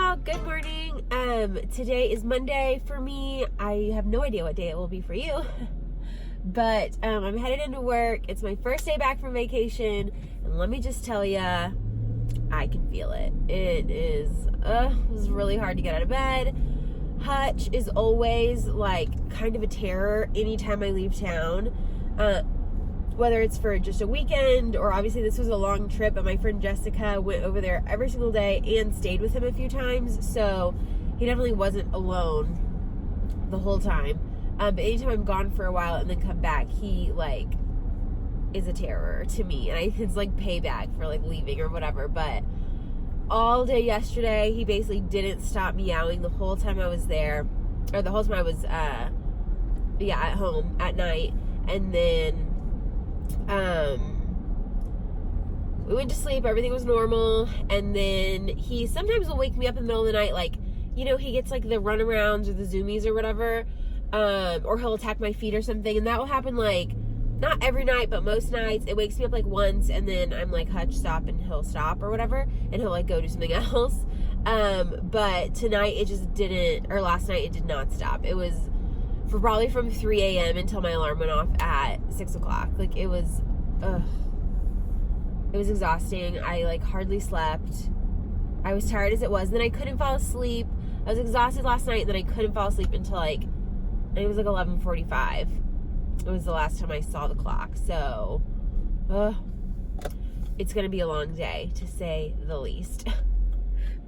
y'all, good morning. Today is Monday for me. I have no idea what day it will be for you. But I'm headed into work. It's my first day back from vacation. And let me just tell you, I can feel it. It was really hard to get out of bed. Hutch is always like kind of a terror anytime I leave town. Whether it's for just a weekend or obviously this was a long trip, but my friend Jessica went over there every single day and stayed with him a few times. So he definitely wasn't alone the whole time. But anytime I'm gone for a while and then come back, he like is a terror to me. And it's like payback for like leaving or whatever. But all day yesterday, he basically didn't stop meowing the whole time I was there. Or the whole time I was, at home at night. And then we went to sleep, everything was normal, and then he sometimes will wake me up in the middle of the night, like, you know, he gets like the runarounds or the zoomies or whatever, or he'll attack my feet or something, and that will happen like, not every night, but most nights. It wakes me up like once, and then I'm like, Hutch, stop, and he'll stop or whatever, and he'll like go do something else. But tonight it just didn't, or last night it did not stop. It was probably from 3 a.m. until my alarm went off at 6 o'clock. Like, it was exhausting. I like hardly slept. I was tired as it was. Then I couldn't fall asleep. I was exhausted last night, and then I couldn't fall asleep until like, it was like 11:45. It was the last time I saw the clock. So, it's gonna be a long day, to say the least.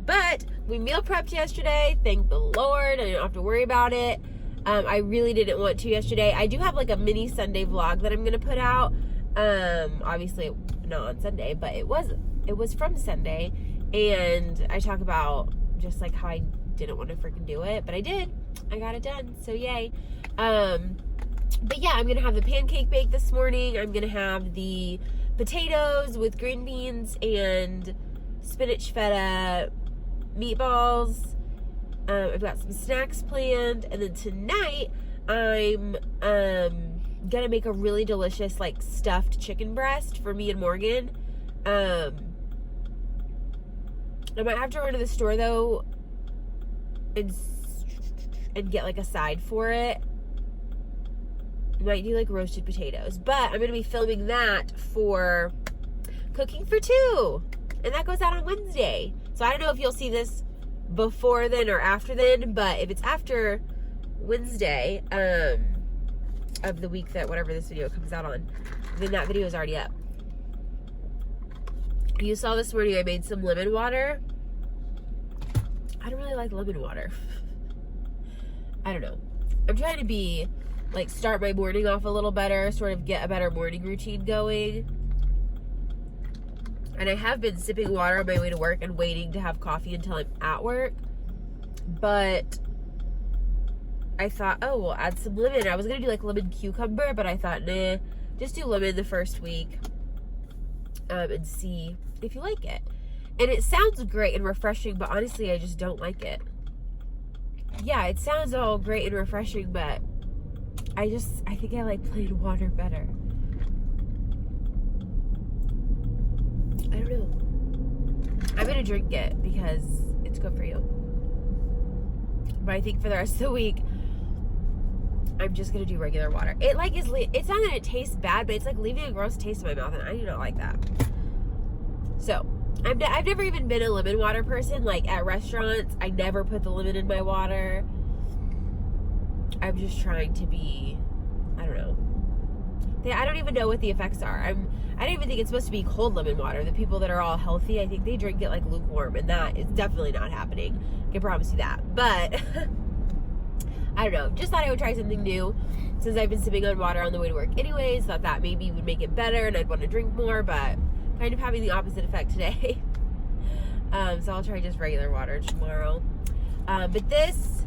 But we meal prepped yesterday. Thank the Lord. I didn't have to worry about it. I really didn't want to yesterday. I do have like a mini Sunday vlog that I'm going to put out. Obviously not on Sunday, but it was from Sunday. And I talk about just like how I didn't want to freaking do it, but I did. I got it done. So yay. But yeah, I'm going to have the pancake bake this morning. I'm going to have the potatoes with green beans and spinach feta meatballs. I've got some snacks planned, and then tonight I'm gonna make a really delicious like stuffed chicken breast for me and Morgan. I might have to run to the store though and get like a side for it. I might do like roasted potatoes, but I'm gonna be filming that for Cooking for Two, and that goes out on Wednesday. So I don't know if you'll see this before then or after then, but if it's after Wednesday of the week that whatever this video comes out on, then that video is already up. You saw this morning I made some lemon water. I don't really like lemon water. I don't know. I'm trying to be like start my morning off a little better, sort of get a better morning routine going. And I have been sipping water on my way to work and waiting to have coffee until I'm at work. But I thought, oh, we'll add some lemon. I was going to do like lemon cucumber, but I thought, nah, just do lemon the first week and see if you like it. And it sounds great and refreshing, but honestly, I just don't like it. Yeah, it sounds all great and refreshing, but I think I like plain water better. I don't know. I'm gonna drink it because it's good for you. But I think for the rest of the week, I'm just gonna do regular water. It like it's not that it tastes bad, but it's like leaving a gross taste in my mouth, and I do not like that. So I've never even been a lemon water person. Like at restaurants, I never put the lemon in my water. I'm just trying to be, I don't know. I don't even know what the effects are. I don't even think it's supposed to be cold lemon water. The people that are all healthy, I think they drink it like lukewarm, and that is definitely not happening. I can promise you that. But I don't know. Just thought I would try something new since I've been sipping on water on the way to work anyways. Thought that maybe would make it better and I'd want to drink more, but kind of having the opposite effect today. So I'll try just regular water tomorrow. But this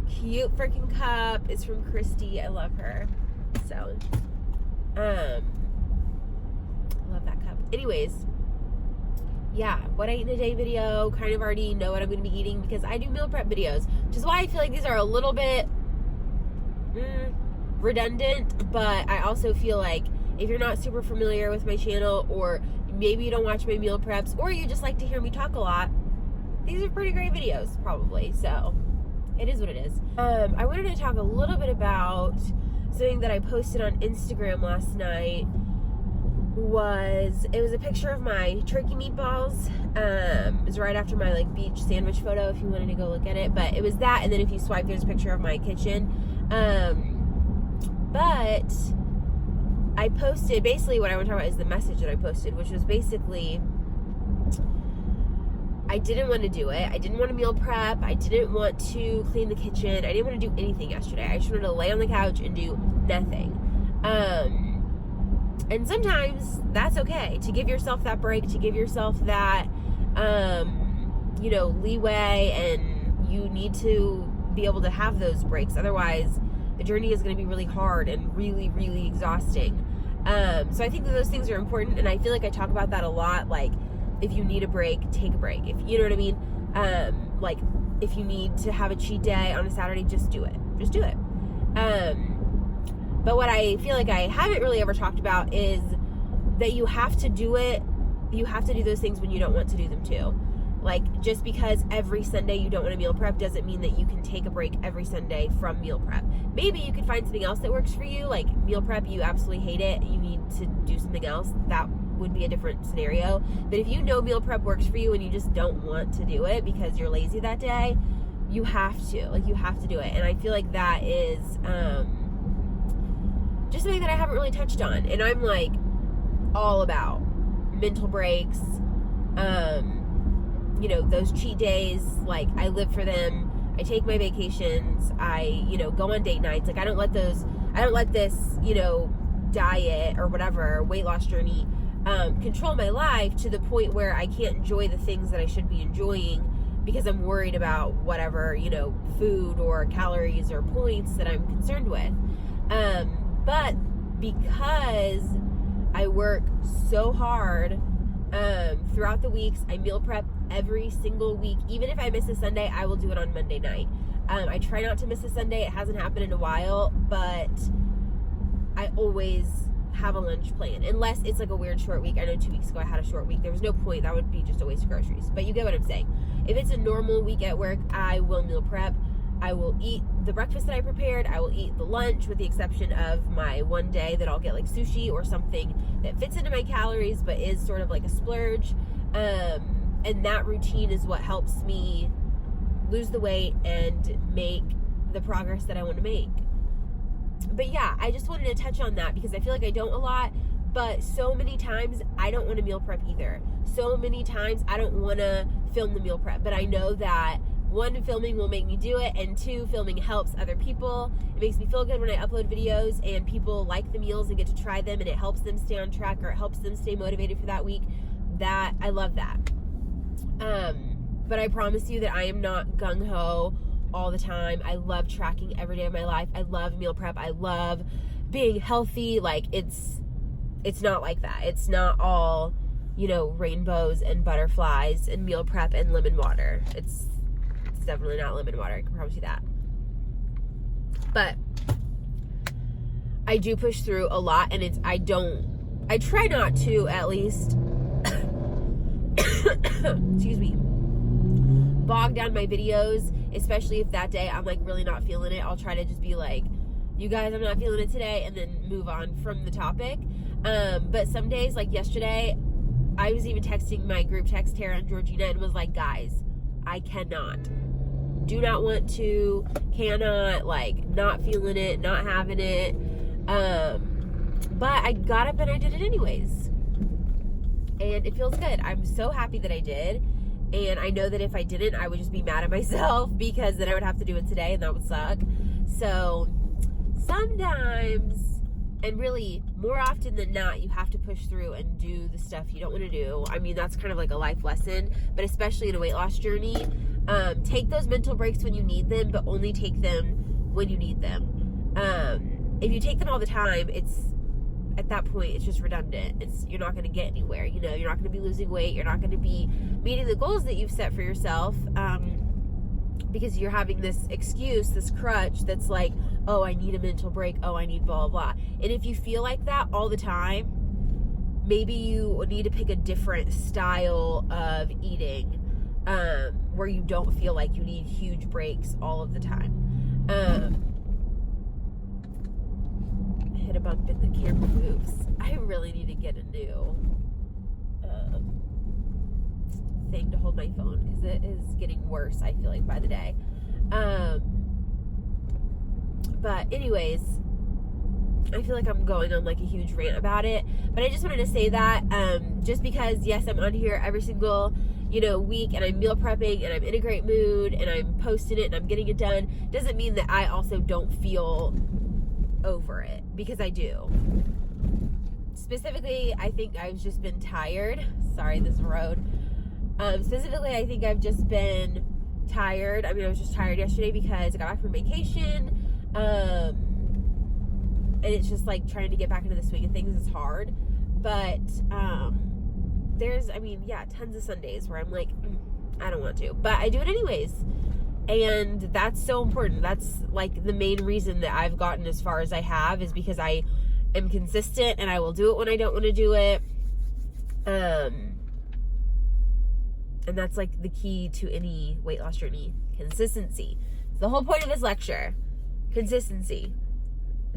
cute freaking cup is from Christy. I love her. So love that cup. Anyways, yeah, what I eat in a day video, kind of already know what I'm going to be eating because I do meal prep videos, which is why I feel like these are a little bit redundant, but I also feel like if you're not super familiar with my channel, or maybe you don't watch my meal preps, or you just like to hear me talk a lot, these are pretty great videos, probably. So it is what it is. I wanted to talk a little bit about something that I posted on Instagram last night. It was a picture of my turkey meatballs. It was right after my like beach sandwich photo, if you wanted to go look at it. But it was that, and then if you swipe, there's a picture of my kitchen. But I posted, basically what I want to talk about is the message that I posted, which was basically, I didn't want to do it. I didn't want to meal prep. I didn't want to clean the kitchen. I didn't want to do anything yesterday. I just wanted to lay on the couch and do nothing. And sometimes that's okay, to give yourself that break, to give yourself that, leeway, and you need to be able to have those breaks. Otherwise, the journey is going to be really hard and really, really exhausting. So I think that those things are important, and I feel like I talk about that a lot. Like, if you need a break, take a break. If you know what I mean? Like, if you need to have a cheat day on a Saturday, just do it. Just do it. But what I feel like I haven't really ever talked about is that you have to do it. You have to do those things when you don't want to do them too. Like, just because every Sunday you don't want to meal prep doesn't mean that you can take a break every Sunday from meal prep. Maybe you can find something else that works for you. Like meal prep, you absolutely hate it, you need to do something else. That would be a different scenario. But if you know meal prep works for you and you just don't want to do it because you're lazy that day, you have to. Like, you have to do it. And I feel like that is just something that I haven't really touched on. And I'm like all about mental breaks, those cheat days. Like, I live for them. I take my vacations. I, go on date nights. Like, I don't let this, diet or whatever, weight loss journey, control my life to the point where I can't enjoy the things that I should be enjoying because I'm worried about whatever, food or calories or points that I'm concerned with. But because I work so hard throughout the weeks, I meal prep every single week. Even if I miss a Sunday, I will do it on Monday night. I try not to miss a Sunday. It hasn't happened in a while, but I always have a lunch plan, unless it's like a weird short week. I know 2 weeks ago I had a short week. There was no point. That would be just a waste of groceries. But you get what I'm saying. If it's a normal week at work, I will meal prep. I will eat the breakfast that I prepared. I will eat the lunch, with the exception of my one day that I'll get like sushi or something that fits into my calories but is sort of like a splurge. And that routine is what helps me lose the weight and make the progress that I want to make. But yeah, I just wanted to touch on that because I feel like I don't a lot, but so many times I don't want to meal prep either. So many times I don't want to film the meal prep, but I know that one, filming will make me do it, and two, filming helps other people. It makes me feel good when I upload videos and people like the meals and get to try them, and it helps them stay on track, or it helps them stay motivated for that week. That, I love that. But I promise you that I am not gung-ho all the time. I love tracking every day of my life. I love meal prep. I love being healthy. Like, it's not like that. It's not all, rainbows and butterflies and meal prep and lemon water. It's definitely not lemon water. I can promise you that. But I do push through a lot, and I try not to, at least, excuse me, bog down my videos, especially if that day I'm like really not feeling it. I'll try to just be like, you guys, I'm not feeling it today, and then move on from the topic. But some days, like yesterday, I was even texting my group text, Tara and Georgina, and was like, guys, I cannot, do not want to, cannot, like, not feeling it, not having it. But I got up and I did it anyways. And it feels good. I'm so happy that I did. And I know that if I didn't, I would just be mad at myself, because then I would have to do it today and that would suck. So sometimes, and really more often than not, you have to push through and do the stuff you don't want to do. I mean, that's kind of like a life lesson, but especially in a weight loss journey, take those mental breaks when you need them, but only take them when you need them. If you take them all the time, at that point, it's just redundant. You're not going to get anywhere. You're not going to be losing weight. You're not going to be meeting the goals that you've set for yourself, because you're having this excuse, this crutch that's like, oh, I need a mental break. Oh, I need blah, blah, blah. And if you feel like that all the time, maybe you need to pick a different style of eating. where you don't feel like you need huge breaks all of the time. Hit a bump and the camera moves. I really need to get a new thing to hold my phone, because it is getting worse, I feel like, by the day. But anyways, I feel like I'm going on like a huge rant about it, but I just wanted to say that just because, yes, I'm on here every single week, and I'm meal prepping, and I'm in a great mood, and I'm posting it, and I'm getting it done, doesn't mean that I also don't feel over it, because I do. Specifically, I think I've just been tired. Sorry, this road. Specifically, I think I've just been tired. I mean, I was just tired yesterday because I got back from vacation, and it's just like trying to get back into the swing of things is hard. But there's, tons of Sundays where I'm like, I don't want to, but I do it anyways. And that's so important. That's like the main reason that I've gotten as far as I have, is because I am consistent, and I will do it when I don't want to do it. And that's like the key to any weight loss journey: consistency. It's the whole point of this lecture. Consistency.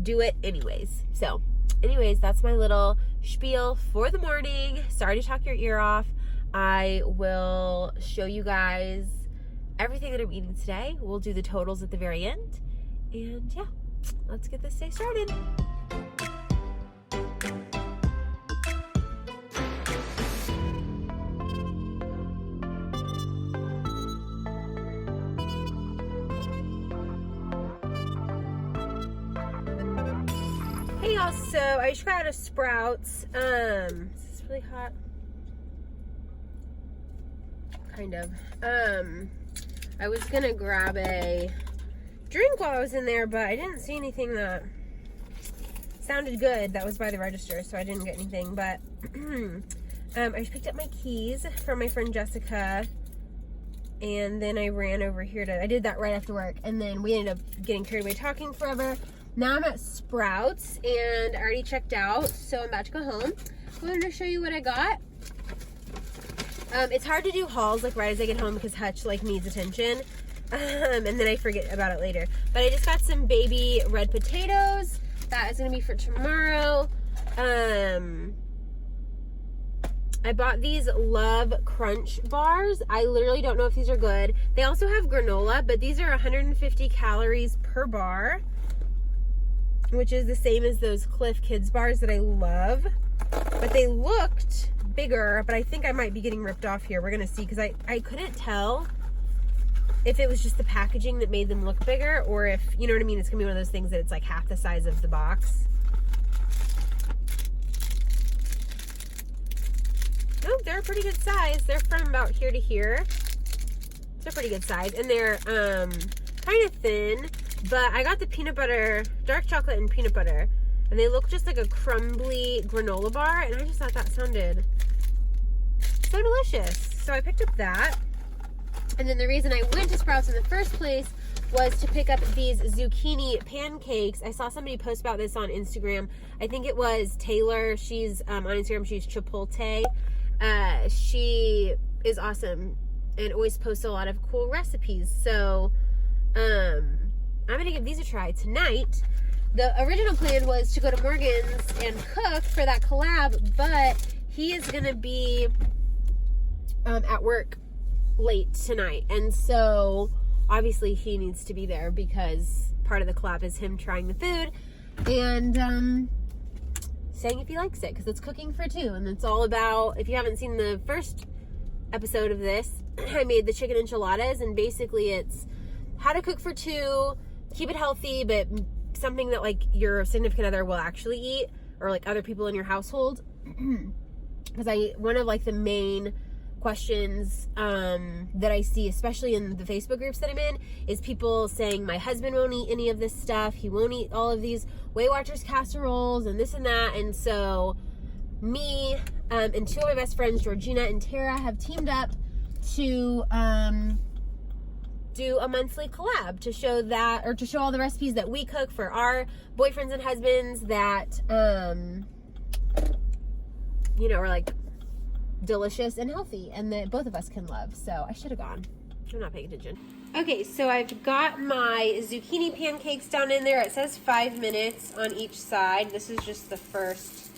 Do it anyways. So anyways, that's my little spiel for the morning. Sorry to talk your ear off. I will show you guys everything that I'm eating today. We'll do the totals at the very end. And yeah, let's get this day started. Hey y'all, so I just got out of Sprouts. Is this really hot? Kind of. I was gonna grab a drink while I was in there, but I didn't see anything that sounded good that was by the register, so I didn't get anything. But I just picked up my keys from my friend Jessica, and then I ran over here I did that right after work, and then we ended up getting carried away talking forever. Now I'm at Sprouts, and I already checked out, so I'm about to go home. I wanted to show you what I got. It's hard to do hauls like right as I get home, because Hutch like needs attention, and then I forget about it later. But I just got some baby red potatoes. That is gonna be for tomorrow. I bought these Love Crunch bars. I literally don't know if these are good. They also have granola, but these are 150 calories per bar, which is the same as those Cliff Kids bars that I love. But they looked bigger, but I think I might be getting ripped off here. We're gonna see, because I couldn't tell if it was just the packaging that made them look bigger, or if, you know what I mean, it's gonna be one of those things that it's like half the size of the box. Nope, they're a pretty good size. They're from about here to here. They're pretty good size, and they're kind of thin. But I got the peanut butter, dark chocolate and peanut butter, and they look just like a crumbly granola bar, and I just thought that sounded so delicious. So I picked up that. And then the reason I went to Sprouts in the first place was to pick up these zucchini pancakes. I saw somebody post about this on Instagram. I think it was Taylor. She's on Instagram. She's Chipotle. She is awesome and always posts a lot of cool recipes. So I'm gonna give these a try tonight. The original plan was to go to Morgan's and cook for that collab, but he is gonna be at work late tonight, and so obviously he needs to be there, because part of the collab is him trying the food and saying if he likes it, because it's cooking for two, and it's all about, if you haven't seen the first episode of this, I made the chicken enchiladas, and basically it's how to cook for two, keep it healthy, but something that like your significant other will actually eat, or like other people in your household. Because one of like the main questions that I see, especially in the Facebook groups that I'm in, is people saying my husband won't eat any of this stuff, he won't eat all of these Weight Watchers casseroles and this and that. And so me and two of my best friends, Georgina and Tara, have teamed up to do a monthly collab to show that, or to show all the recipes that we cook for our boyfriends and husbands that you know, are like delicious and healthy and that both of us can love. So I should have gone. I'm not paying attention. Okay, so I've got my zucchini pancakes down in there. It says 5 minutes on each side. This is just the first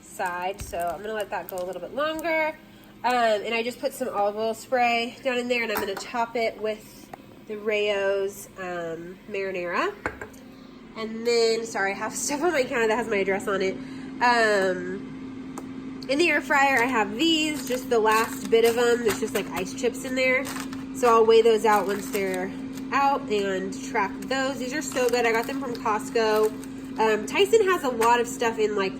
side, so I'm gonna let that go a little bit longer. And I just put some olive oil spray down in there, and I'm gonna top it with the Rayo's marinara. And then, sorry, I have stuff on my counter that has my address on it. In the air fryer, I have these, just the last bit of them. There's just like ice chips in there. So I'll weigh those out once they're out and track those. These are so good. I got them from Costco. Tyson has a lot of stuff in like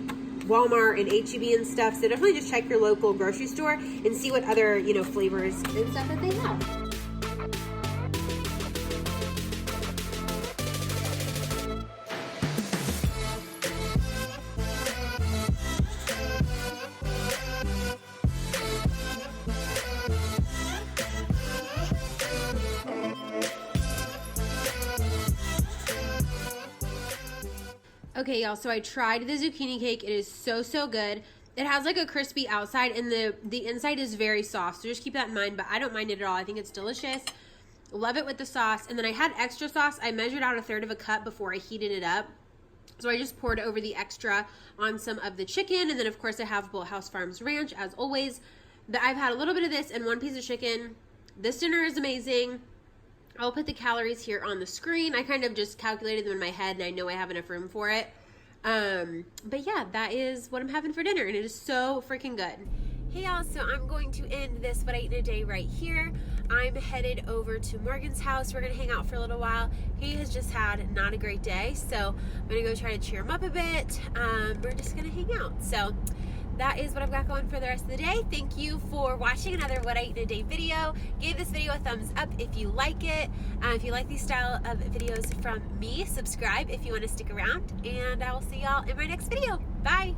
Walmart and H-E-B and stuff. So definitely just check your local grocery store and see what other, you know, flavors and stuff that they have. Okay, y'all, so I tried the zucchini cake. It is so, so good. It has like a crispy outside and the inside is very soft. So just keep that in mind, but I don't mind it at all. I think it's delicious. Love it with the sauce. And then I had extra sauce. I measured out 1/3 cup before I heated it up. So I just poured over the extra on some of the chicken. And then of course I have Bolthouse Farms Ranch as always. But I've had a little bit of this and 1 piece of chicken. This dinner is amazing. I'll put the calories here on the screen. I kind of just calculated them in my head and I know I have enough room for it. But yeah, that is what I'm having for dinner and it is so freaking good. Hey y'all, so I'm going to end this what I eat in a day right here. I'm headed over to Morgan's house. We're gonna hang out for a little while. He has just had not a great day, so I'm gonna go try to cheer him up a bit. We're just gonna hang out. So that is what I've got going for the rest of the day. Thank you for watching another What I Eat in a Day video. Give this video a thumbs up if you like it. If you like these style of videos from me, subscribe if you want to stick around. And I will see y'all in my next video. Bye.